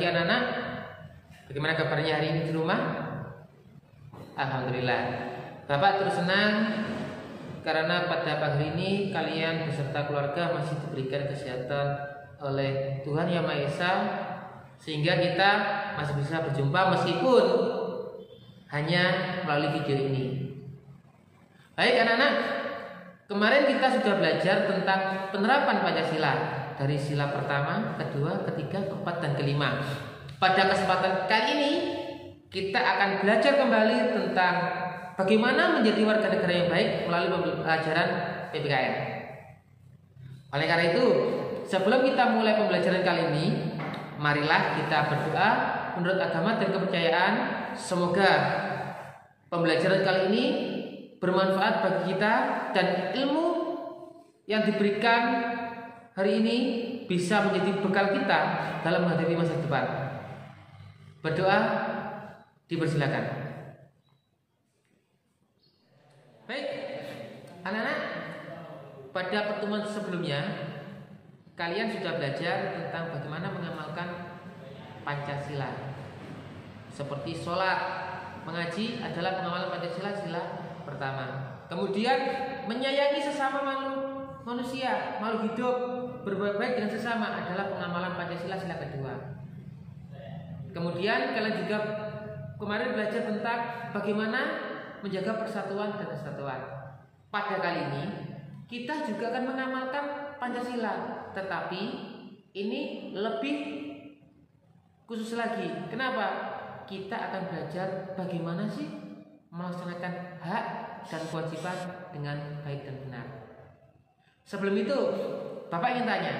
pagi anak-anak. Bagaimana kabarnya hari ini di rumah? Alhamdulillah. Bapak terus senang karena pada pagi ini kalian beserta keluarga masih diberikan kesehatan oleh Tuhan Yang Maha Esa, sehingga kita masih bisa berjumpa meskipun hanya melalui video ini. Baik anak-anak, kemarin kita sudah belajar tentang penerapan Pancasila dari sila pertama, kedua, ketiga, keempat, dan kelima. Pada kesempatan kali ini kita akan belajar kembali tentang bagaimana menjadi warga negara yang baik melalui pembelajaran PPKN. Oleh karena itu, sebelum kita mulai pembelajaran kali ini, marilah kita berdoa menurut agama dan kepercayaan. Semoga pembelajaran kali ini bermanfaat bagi kita dan ilmu yang diberikan hari ini bisa menjadi bekal kita dalam menghadapi masa depan. Berdoa dipersilakan. Baik, anak-anak, pada pertemuan sebelumnya kalian sudah belajar tentang bagaimana mengamalkan Pancasila. Seperti sholat, mengaji adalah pengamalan Pancasila sila pertama. Kemudian menyayangi sesama manusia, makhluk hidup, berbuat baik dengan sesama adalah pengamalan Pancasila sila kedua. Kemudian kalian juga kemarin belajar tentang bagaimana menjaga persatuan dan kesatuan. Pada kali ini kita juga akan mengamalkan Pancasila, tetapi ini lebih khusus lagi. Kenapa? Kita akan belajar bagaimana sih melaksanakan hak dan kewajiban dengan baik dan benar. Sebelum itu, Bapak ingin tanya,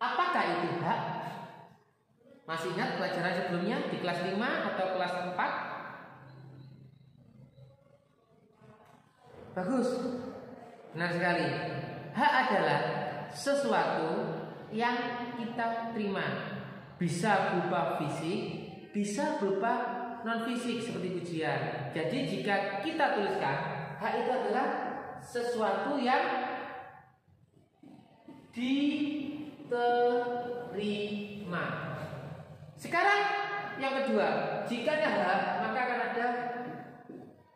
apakah itu hak? Masih ingat pelajaran sebelumnya di kelas 5 atau kelas 4? Bagus, benar sekali. Hak adalah sesuatu yang kita terima. Bisa berupa fisik, bisa berupa non fisik seperti pujian. Jadi jika kita tuliskan, hak itu adalah sesuatu yang diterima. Sekarang yang kedua, jika ada hak maka akan ada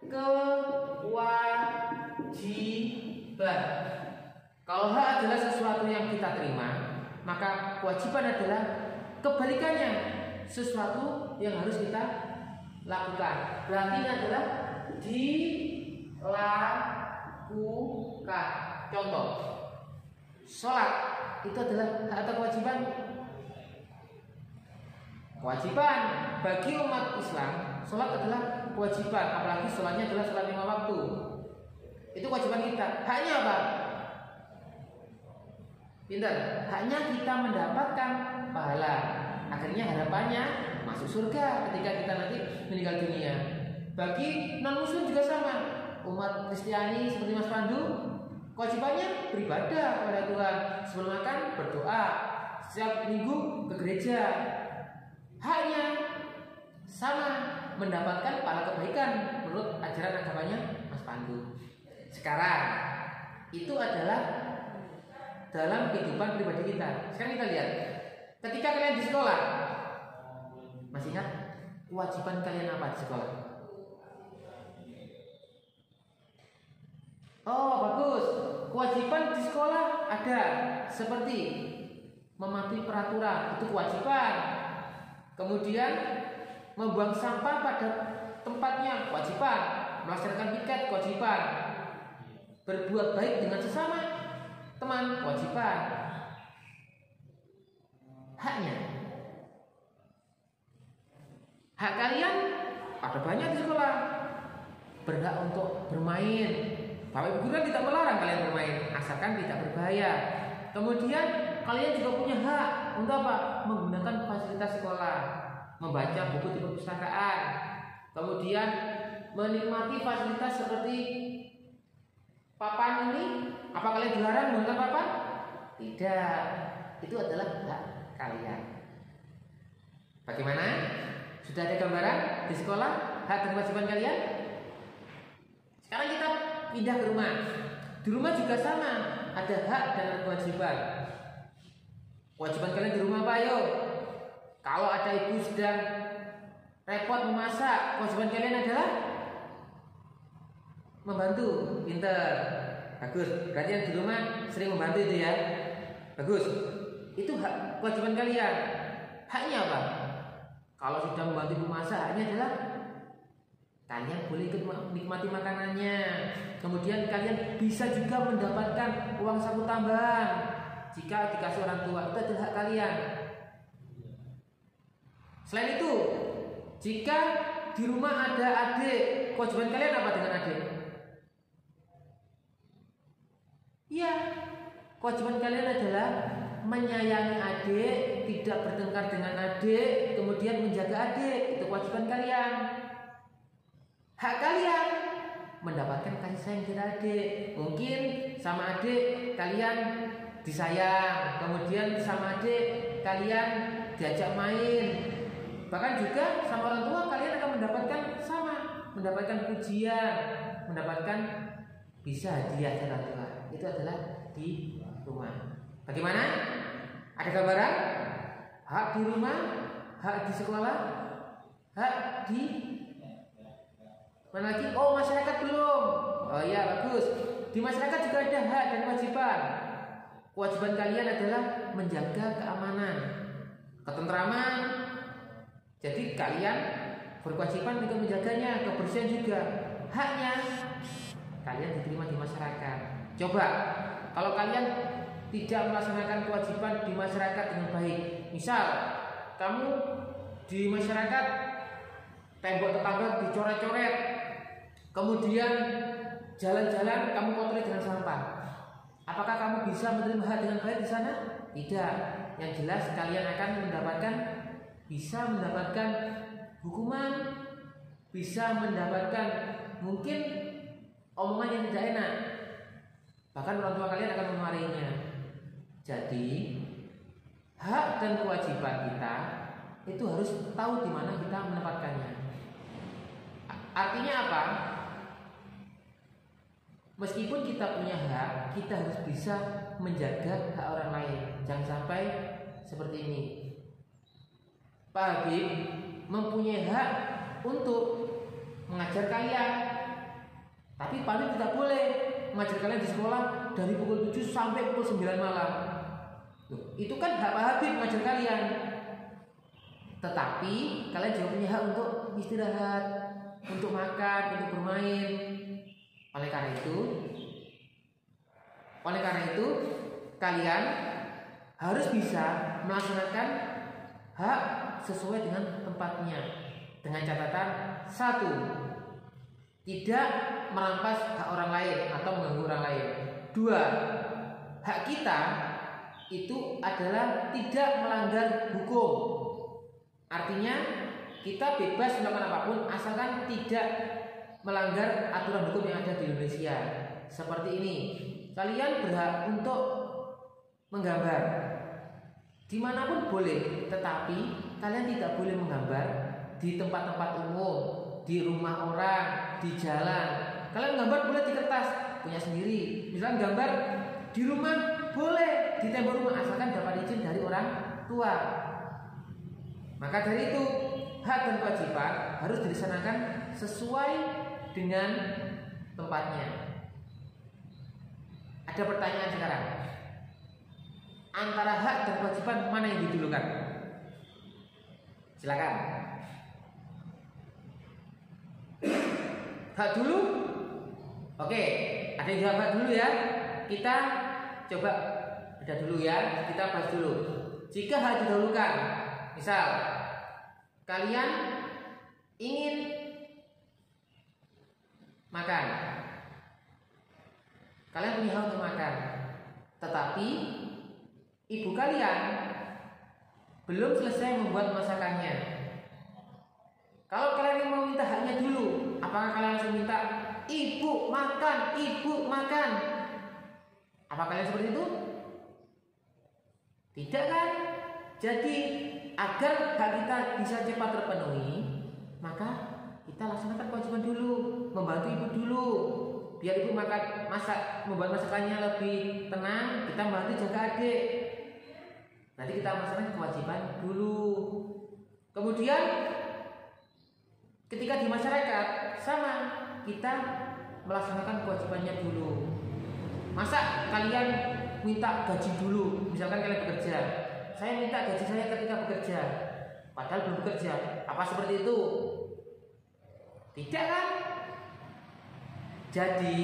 kewajiban. Kalau hak adalah sesuatu yang kita terima, maka kewajiban adalah kebalikannya, sesuatu yang harus kita lakukan. Berarti ini adalah dilakukan. Contoh, sholat itu adalah hak atau kewajiban? Kewajiban. Bagi umat Islam, sholat adalah kewajiban. Apalagi sholatnya adalah sholat 5 waktu. Itu kewajiban kita. Haknya apa? Pintar. Haknya kita mendapatkan pahala. Akhirnya harapannya masuk surga ketika kita nanti meninggal dunia. Bagi non muslim juga sama. Umat Kristiani seperti Mas Pandu, kewajibannya beribadah kepada Tuhan. Sebelum makan berdoa, setiap minggu ke gereja. Haknya sama, mendapatkan pahala kebaikan menurut ajaran agamanya Mas Pandu. Sekarang itu adalah dalam kehidupan pribadi kita. Sekarang kita lihat, ketika kalian di sekolah, masih ingat kewajiban kalian apa di sekolah? Oh bagus, kewajiban di sekolah ada seperti mematuhi peraturan, itu kewajiban. Kemudian membuang sampah pada tempatnya, kewajiban. Melaksanakan piket, kewajiban. Berbuat baik dengan sesama teman, kewajiban. Haknya, hak kalian ada banyak di sekolah. Berhak untuk bermain. Bapak Ibu guru tidak melarang kalian bermain, asalkan tidak berbahaya. Kemudian kalian juga punya hak untuk apa? Menggunakan fasilitas sekolah, membaca buku di perpustakaan, kemudian menikmati fasilitas seperti papan ini. Apa kalian dilarang menggunakan papan? Tidak. Itu adalah hak kalian. Bagaimana? Sudah ada gambaran di sekolah hak dan kewajiban kalian? Sekarang kita pindah ke rumah. Di rumah juga sama. ada hak dan ada kewajiban. Kewajiban kalian di rumah apa? Ayo. Kalau ada ibu sedang repot memasak, kewajiban kalian adalah membantu. Pinter, bagus. Berarti yang di rumah sering membantu itu ya. Bagus. Itu hak kewajiban kalian. Haknya apa? Kalau sudah membantu ibu masak, haknya adalah kalian boleh ikut menikmati makanannya. Kemudian kalian bisa juga mendapatkan uang saku tambahan jika dikasih orang tua. Itu adalah hak kalian. Selain itu, jika di rumah ada adik, kewajiban kalian apa dengan adik? Iya, kewajiban kalian adalah menyayangi adik, tidak bertengkar dengan adik, kemudian menjaga adik. Itu kewajiban kalian. Hak kalian mendapatkan kasih sayang dari adik. Mungkin sama adik kalian disayang, kemudian sama adik kalian diajak main. Bahkan juga sama orang tua kalian akan mendapatkan pujian, mendapatkan bisa hadiah dari orang tua. Itu adalah di rumah. Bagaimana? Ada gambaran? Hak di rumah, hak di sekolah, hak di mana lagi? Oh, masyarakat belum. Oh iya, bagus. Di masyarakat juga ada hak dan kewajiban. Kewajiban kalian adalah menjaga keamanan, ketentraman. Jadi kalian berkewajiban untuk menjaganya, kebersihan juga. Haknya kalian diterima di masyarakat. Coba kalau kalian tidak melaksanakan kewajiban di masyarakat dengan baik. Misal kamu di masyarakat tembok tetangga dicoret-coret, kemudian jalan-jalan kamu kotori dengan sampah. Apakah kamu bisa menerima hak dengan baik di sana? Tidak. Yang jelas kalian akan bisa mendapatkan hukuman, bisa mendapatkan mungkin omongan yang tidak enak. Bahkan orang tua kalian akan memarahinya. Jadi hak dan kewajiban kita itu harus tahu di mana kita menempatkannya. Artinya apa? Meskipun kita punya hak, kita harus bisa menjaga hak orang lain. Jangan sampai seperti ini. Pak Habib mempunyai hak untuk mengajar kalian, tapi Pak Habib tidak boleh mengajar kalian di sekolah dari pukul 7 sampai pukul 9 malam. Itu kan hak Pak Habib mengajar kalian. Tetapi kalian juga punya hak untuk istirahat, untuk makan, untuk bermain. Oleh karena itu kalian harus bisa melaksanakan hak sesuai dengan tempatnya. Dengan catatan 1, tidak merampas hak orang lain atau mengganggu orang lain. 2, hak kita itu adalah tidak melanggar hukum. Artinya kita bebas melakukan apapun asalkan tidak melanggar aturan hukum yang ada di Indonesia. Seperti ini, kalian berhak untuk menggambar dimanapun boleh, tetapi kalian tidak boleh menggambar di tempat-tempat umum, di rumah orang, di jalan. Kalian gambar boleh di kertas punya sendiri. Misalnya gambar di rumah boleh, di tembok rumah asalkan dapat izin dari orang tua. Maka dari itu hak dan kewajiban harus dilaksanakan sesuai dengan tempatnya. Ada pertanyaan sekarang, antara hak dan kewajiban mana yang didulukan? Silakan. Hak dulu? Oke, ada yang jawab hak dulu ya. Kita coba beda dulu ya. Kita bahas dulu. Jika hak didahulukan, misal kalian ingin makan, kalian punya hak untuk makan, tetapi ibu kalian belum selesai membuat masakannya. Kalau kalian mau minta haknya dulu, apakah kalian langsung minta ibu makan, ibu makan? Apa kalian seperti itu? Tidak kan? Jadi agar hak kita bisa cepat terpenuhi, maka kita laksanakan kewajiban dulu, membantu ibu dulu. biar ibu membuat masakannya lebih tenang, kita bantu jaga adik. Nanti kita melaksanakan kewajiban dulu. Kemudian ketika di masyarakat sama, kita melaksanakan kewajibannya dulu. Masa kalian minta gaji dulu, misalkan kalian bekerja, saya minta gaji saya ketika bekerja, padahal belum bekerja, apa seperti itu? Tidak kan? Jadi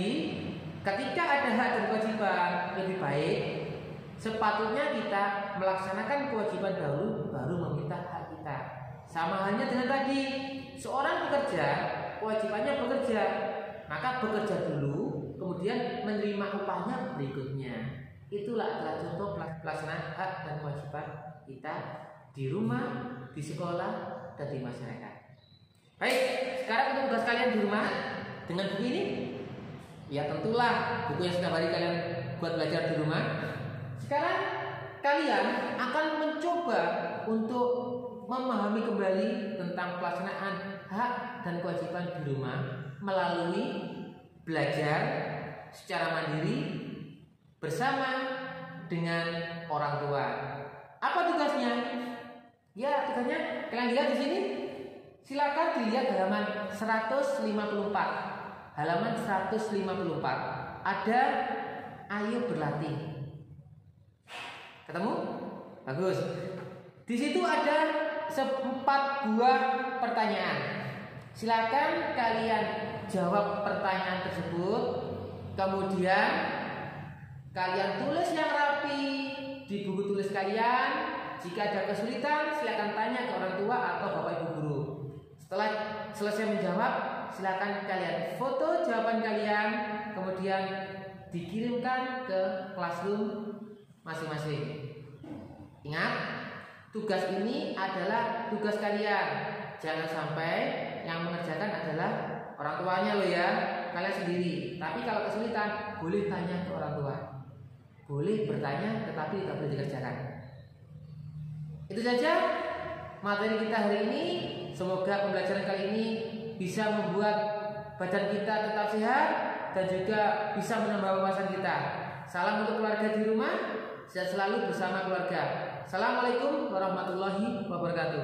ketika ada hak dan kewajiban, lebih baik sepatutnya kita melaksanakan kewajiban dahulu, baru meminta hak kita. Sama halnya dengan tadi, seorang pekerja kewajibannya bekerja, maka bekerja dulu, kemudian menerima upahnya berikutnya. Itulah adalah contoh pelaksanaan hak dan kewajiban kita di rumah, di sekolah, dan di masyarakat. Baik, sekarang untuk tugas kalian di rumah dengan buku ini, ya tentulah buku yang setiap hari kalian buat belajar di rumah. Sekarang kalian akan mencoba untuk memahami kembali tentang pelaksanaan hak dan kewajiban di rumah melalui belajar secara mandiri bersama dengan orang tua. Apa tugasnya? Ya, tugasnya kalian lihat di sini. Silakan dilihat halaman 154. Halaman 154. Ada ayo berlatih. Ketemu? Bagus. Di situ ada 4 buah pertanyaan. Silakan kalian jawab pertanyaan tersebut. Kemudian kalian tulis yang rapi di buku tulis kalian. Jika ada kesulitan, silakan tanya ke orang tua atau bapak ibu guru. Setelah selesai menjawab, silakan kalian foto jawaban kalian, kemudian dikirimkan ke classroom masing-masing. Ingat, tugas ini adalah tugas kalian. Jangan sampai yang mengerjakan adalah orang tuanya loh ya, kalian sendiri. Tapi kalau kesulitan, boleh tanya ke orang tua. Boleh bertanya, tetapi tidak boleh dikerjakan. Itu saja materi kita hari ini. Semoga pembelajaran kali ini bisa membuat badan kita tetap sehat dan juga bisa menambah wawasan kita. Salam untuk keluarga di rumah, sehat selalu bersama keluarga. Assalamualaikum warahmatullahi wabarakatuh.